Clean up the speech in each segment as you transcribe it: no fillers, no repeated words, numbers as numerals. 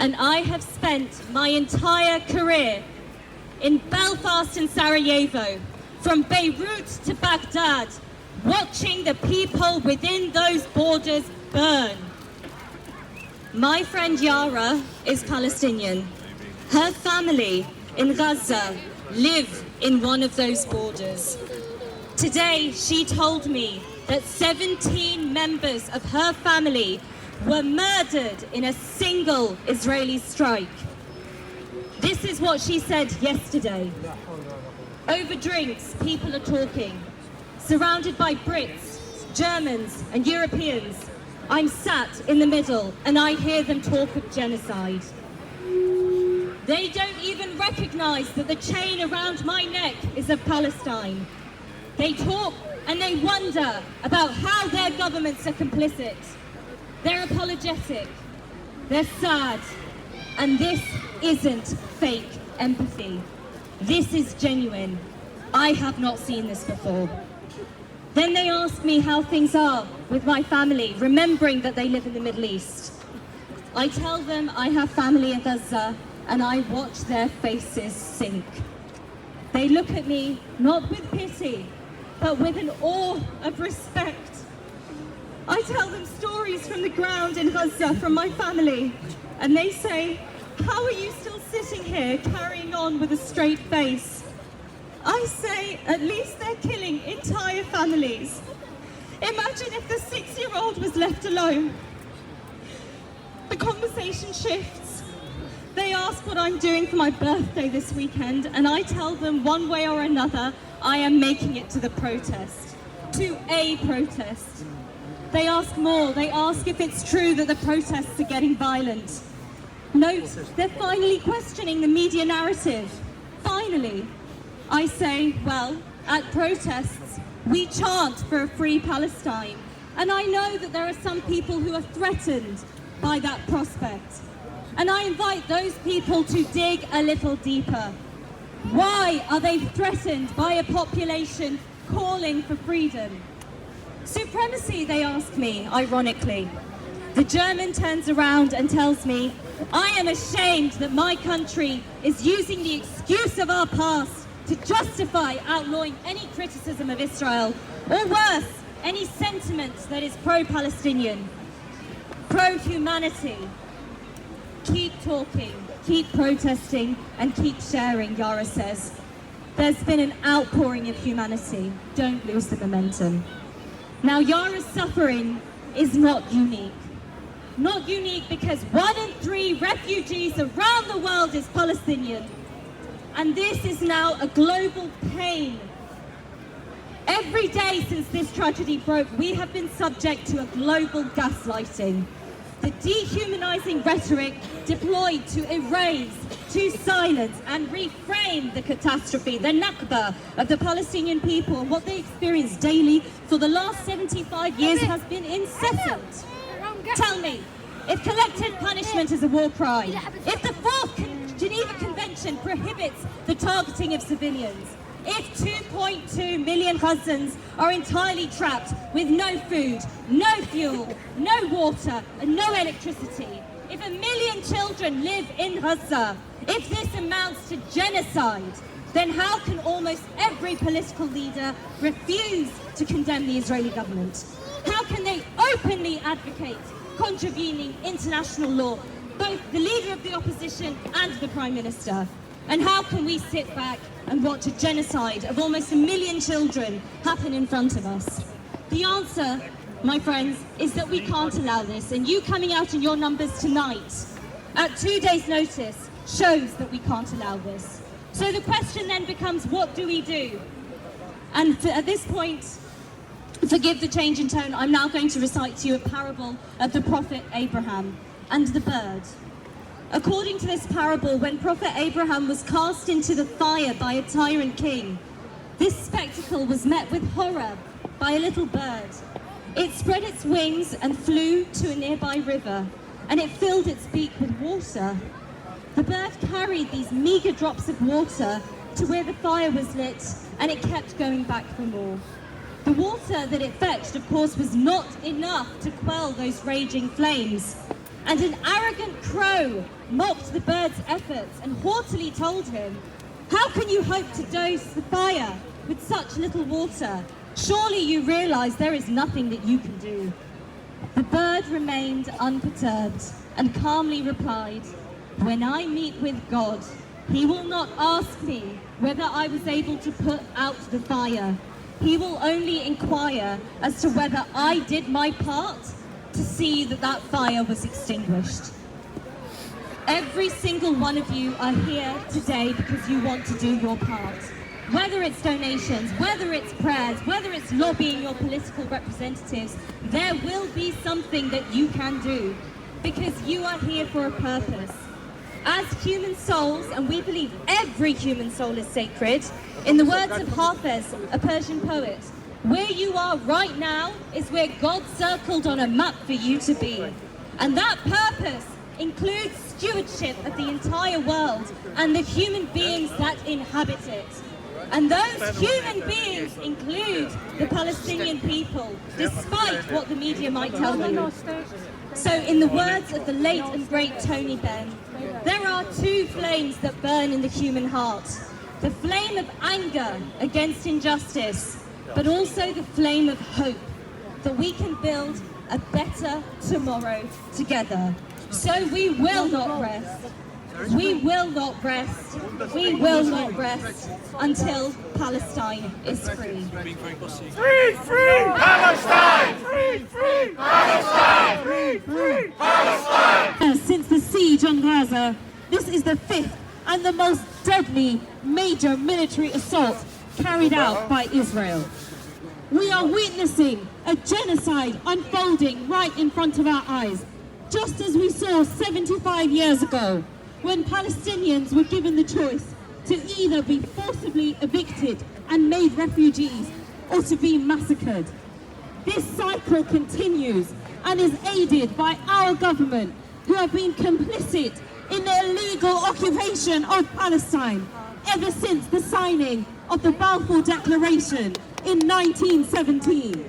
and I have spent my entire career in Belfast and Sarajevo, from Beirut to Baghdad, watching the people within those borders burn. My friend Yara is Palestinian. Her family in Gaza live in one of those borders. Today, she told me that 17 members of her family were murdered in a single Israeli strike. This is what she said yesterday. Over drinks, people are talking. Surrounded by Brits, Germans, and Europeans, I'm sat in the middle and I hear them talk of genocide. They don't even recognize that the chain around my neck is of Palestine. They talk and they wonder about how their governments are complicit. They're apologetic, they're sad, and this isn't fake empathy. This is genuine. I have not seen this before. Then they ask me how things are with my family, remembering that they live in the Middle East. I tell them I have family in Gaza, and I watch their faces sink. They look at me not with pity, but with an awe of respect. I tell them stories from the ground in Gaza from my family, and they say, how are you still sitting here carrying on with a straight face? I say, at least they're killing entire families. Imagine if the 6-year-old was left alone. The conversation shifts. They ask what I'm doing for my birthday this weekend, and I tell them one way or another, I am making it to the protest, to a protest. They ask more. They ask if it's true that the protests are getting violent. Note, they're finally questioning the media narrative. Finally. I say, well, at protests, we chant for a free Palestine. And I know that there are some people who are threatened by that prospect. And I invite those people to dig a little deeper. Why are they threatened by a population calling for freedom? Supremacy, they ask me, ironically. The German turns around and tells me, I am ashamed that my country is using the excuse of our past to justify outlawing any criticism of Israel, or worse, any sentiment that is pro-Palestinian, pro-humanity. Keep talking, keep protesting, and keep sharing, Yara says. There's been an outpouring of humanity. Don't lose the momentum. Now, Yara's suffering is not unique. Not unique because 1 in 3 refugees around the world is Palestinian. And this is now a global pain. Every day since this tragedy broke, we have been subject to a global gaslighting. The dehumanizing rhetoric deployed to erase, to silence and reframe the catastrophe, the Nakba of the Palestinian people, and what they experience daily for the last 75 years has been incessant. Tell me, if collective punishment is a war crime, if the 4th Geneva Convention prohibits the targeting of civilians, if 2.2 million Gazans are entirely trapped with no food, no fuel, no water, and no electricity, if 1 million children live in Gaza, if this amounts to genocide, then how can almost every political leader refuse to condemn the Israeli government? How can they openly advocate contravening international law, both the leader of the opposition and the Prime Minister? And how can we sit back and watch a genocide of almost 1 million children happen in front of us? The answer, my friends, is that we can't allow this, and you coming out in your numbers tonight at 2 days' notice shows that we can't allow this. So the question then becomes, what do we do? And at this point, forgive the change in tone, I'm now going to recite to you a parable of the prophet Abraham and the bird. According to this parable, when Prophet Abraham was cast into the fire by a tyrant king, this spectacle was met with horror by a little bird. It spread its wings and flew to a nearby river, and it filled its beak with water. The bird carried these meager drops of water to where the fire was lit, and it kept going back for more. The water that it fetched, of course, was not enough to quell those raging flames. And an arrogant crow mocked the bird's efforts and haughtily told him, "How can you hope to douse the fire with such little water? Surely you realize there is nothing that you can do." The bird remained unperturbed and calmly replied, "When I meet with God, he will not ask me whether I was able to put out the fire. He will only inquire as to whether I did my part to see that that fire was extinguished." Every single one of you are here today because you want to do your part. Whether it's donations, whether it's prayers, whether it's lobbying your political representatives, there will be something that you can do because you are here for a purpose. As human souls, and we believe every human soul is sacred, in the words of Hafez, a Persian poet, where you are right now is where God circled on a map for you to be. And that purpose includes stewardship of the entire world and the human beings that inhabit it. And those human beings include the Palestinian people, despite what the media might tell you. So in the words of the late and great Tony Benn, there are two flames that burn in the human heart. The flame of anger against injustice, but also the flame of hope that we can build a better tomorrow together. So we will not rest. We will not rest. We will not rest until Palestine is free. Free, free Palestine! Free, free Palestine! Free, free Palestine! Since the siege on Gaza, this is the fifth and the most deadly major military assault carried out by Israel. We are witnessing a genocide unfolding right in front of our eyes, just as we saw 75 years ago, when Palestinians were given the choice to either be forcibly evicted and made refugees or to be massacred. This cycle continues and is aided by our government, who have been complicit in the illegal occupation of Palestine ever since the signing of the Balfour Declaration in 1917.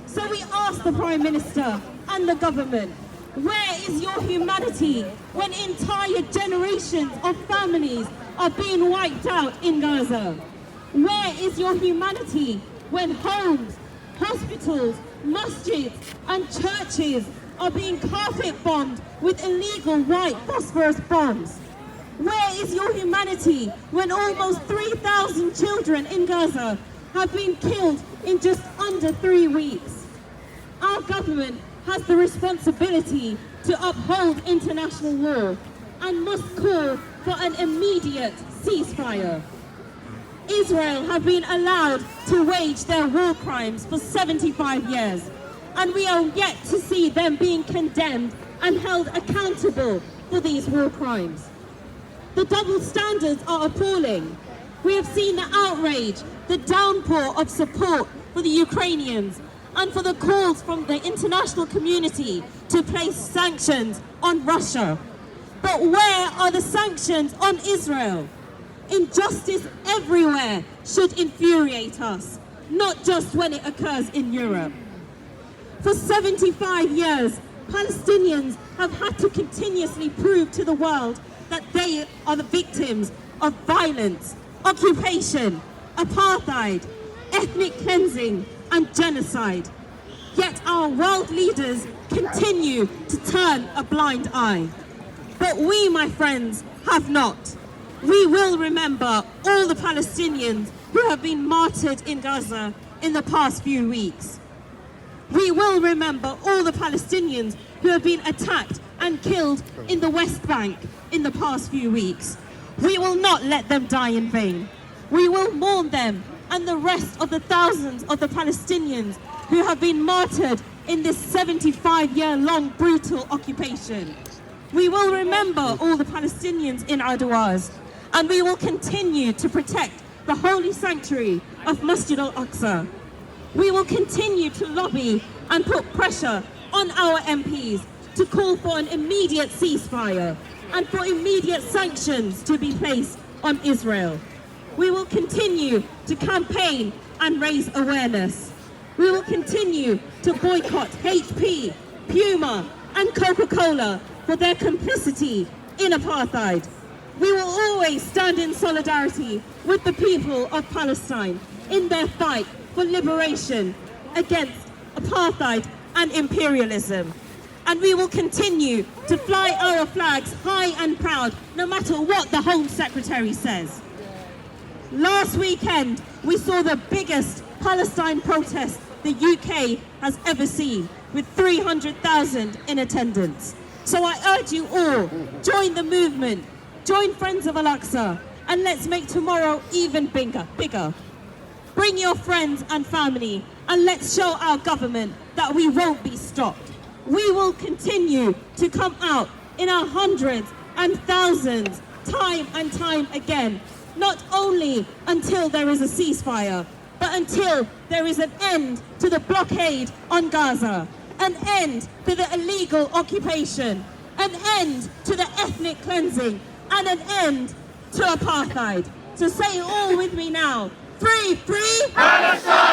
So we ask the Prime Minister and the government, where is your humanity when entire generations of families are being wiped out in Gaza? Where is your humanity when homes, hospitals, masjids and churches are being carpet bombed with illegal white phosphorus bombs? Where is your humanity when almost 3,000 children in Gaza have been killed in just under 3 weeks? Our government has the responsibility to uphold international law and must call for an immediate ceasefire. Israel have been allowed to wage their war crimes for 75 years, and we are yet to see them being condemned and held accountable for these war crimes. The double standards are appalling. We have seen the outrage, the downpour of support for the Ukrainians, and for the calls from the international community to place sanctions on Russia. But where are the sanctions on Israel? Injustice everywhere should infuriate us, not just when it occurs in Europe. For 75 years, Palestinians have had to continuously prove to the world that they are the victims of violence, occupation, apartheid, ethnic cleansing, and genocide. Yet our world leaders continue to turn a blind eye. But we, my friends, have not. We will remember all the Palestinians who have been martyred in Gaza in the past few weeks. We will remember all the Palestinians who have been attacked and killed in the West Bank in the past few weeks. We will not let them die in vain. We will mourn them and the rest of the thousands of the Palestinians who have been martyred in this 75-year-long brutal occupation. We will remember all the Palestinians in our du'as, and we will continue to protect the holy sanctuary of Masjid al-Aqsa. We will continue to lobby and put pressure on our MPs to call for an immediate ceasefire and for immediate sanctions to be placed on Israel. We will continue to campaign and raise awareness. We will continue to boycott HP, Puma and Coca-Cola for their complicity in apartheid. We will always stand in solidarity with the people of Palestine in their fight for liberation against apartheid and imperialism. And we will continue to fly our flags high and proud, no matter what the Home Secretary says. Last weekend, we saw the biggest Palestine protest the UK has ever seen, with 300,000 in attendance. So I urge you all, join the movement, join Friends of Al-Aqsa, and let's make tomorrow even bigger. Bring your friends and family, and let's show our government that we won't be stopped. We will continue to come out in our hundreds and thousands, time and time again, not only until there is a ceasefire, but until there is an end to the blockade on Gaza, an end to the illegal occupation, an end to the ethnic cleansing, and an end to apartheid. So say it all with me now. Free, free, Palestine!